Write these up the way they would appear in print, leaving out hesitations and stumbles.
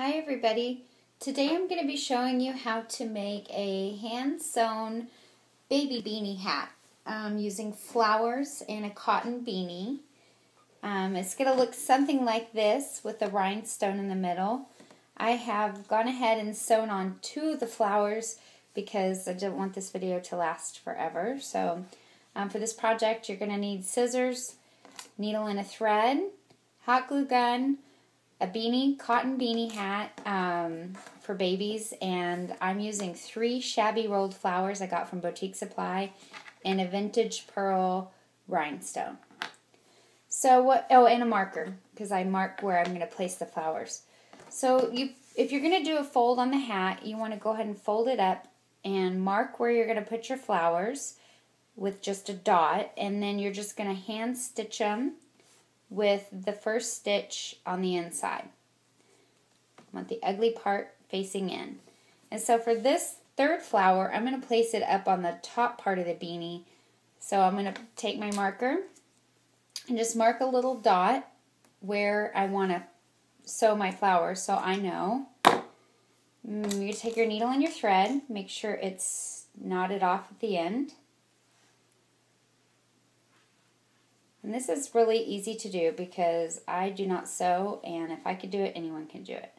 Hi everybody. Today I'm going to be showing you how to make a hand-sewn baby beanie hat using flowers and a cotton beanie. It's going to look something like this with a rhinestone in the middle. I have gone ahead and sewn on two of the flowers because I didn't want this video to last forever. So for this project you're going to need scissors, needle and a thread, hot glue gun, a beanie, cotton beanie hat for babies, and I'm using 3 shabby rolled flowers I got from Boutique Supply and a vintage pearl rhinestone. So and a marker, because I mark where I'm going to place the flowers. So if you're going to do a fold on the hat, you want to go ahead and fold it up and mark where you're going to put your flowers with just a dot, and then you're just going to hand stitch them with the first stitch on the inside. I want the ugly part facing in. And so for this third flower, I'm going to place it up on the top part of the beanie. So I'm going to take my marker and just mark a little dot where I want to sew my flower so I know. You take your needle and your thread, make sure it's knotted off at the end. And this is really easy to do because I do not sew, and if I could do it, anyone can do it.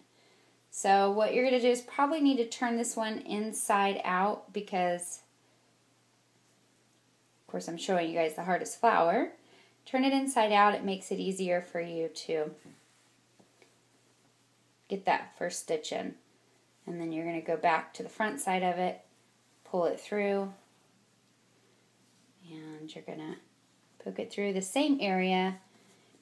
So what you're going to do is probably need to turn this one inside out because, of course, I'm showing you guys the hardest flower. Turn it inside out. It makes it easier for you to get that first stitch in. And then you're going to go back to the front side of it, pull it through, and you're going to poke it through the same area.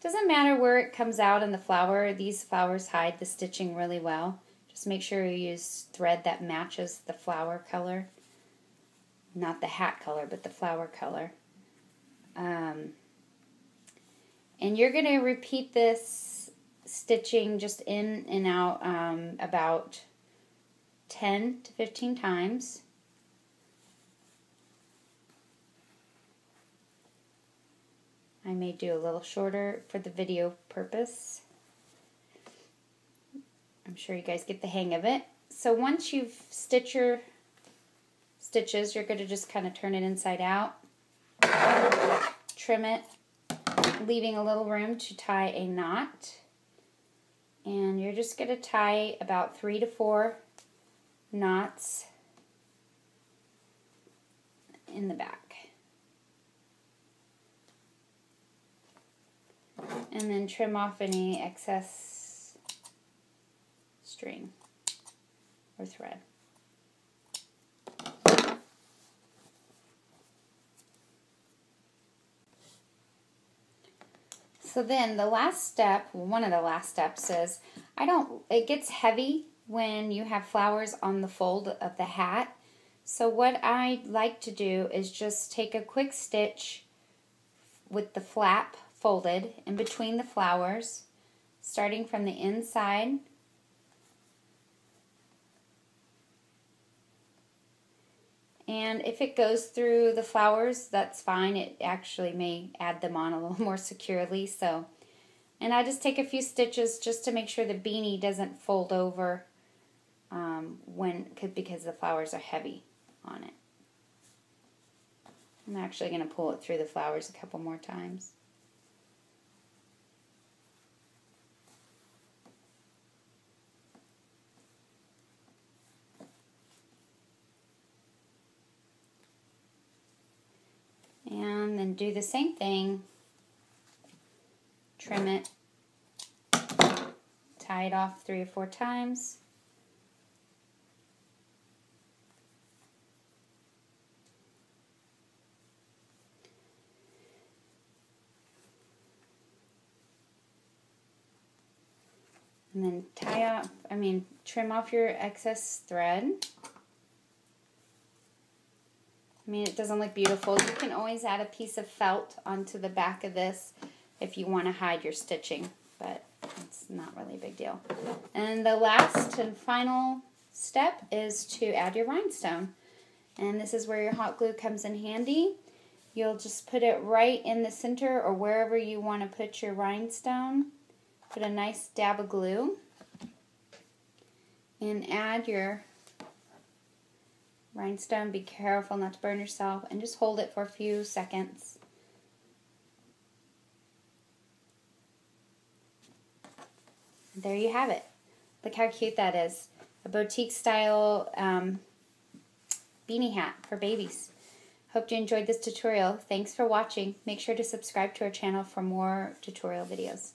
Doesn't matter where it comes out in the flower. These flowers hide the stitching really well. Just make sure you use thread that matches the flower color. Not the hat color, but the flower color. And you're going to repeat this stitching just in and out about 10 to 15 times. I may do a little shorter for the video purpose. I'm sure you guys get the hang of it. So once you've stitched your stitches, you're going to just kind of turn it inside out, trim it, leaving a little room to tie a knot. And you're just going to tie about 3 to 4 knots in the back. And then trim off any excess string or thread. So then the last step, one of the last steps is, it gets heavy when you have flowers on the fold of the hat. So what I like to do is just take a quick stitch with the flap folded in between the flowers, starting from the inside. And if it goes through the flowers, that's fine. It actually may add them on a little more securely. And I just take a few stitches just to make sure the beanie doesn't fold over because the flowers are heavy on it. I'm actually going to pull it through the flowers a couple more times. And then do the same thing, trim it, tie it off 3 or 4 times. And then trim off your excess thread. It doesn't look beautiful. You can always add a piece of felt onto the back of this if you want to hide your stitching, but it's not really a big deal. And the last and final step is to add your rhinestone. And this is where your hot glue comes in handy. You'll just put it right in the center or wherever you want to put your rhinestone. Put a nice dab of glue. And add your rhinestone. Be careful not to burn yourself, and just hold it for a few seconds. And there you have it. Look how cute that is. A boutique style beanie hat for babies. Hope you enjoyed this tutorial. Thanks for watching. Make sure to subscribe to our channel for more tutorial videos.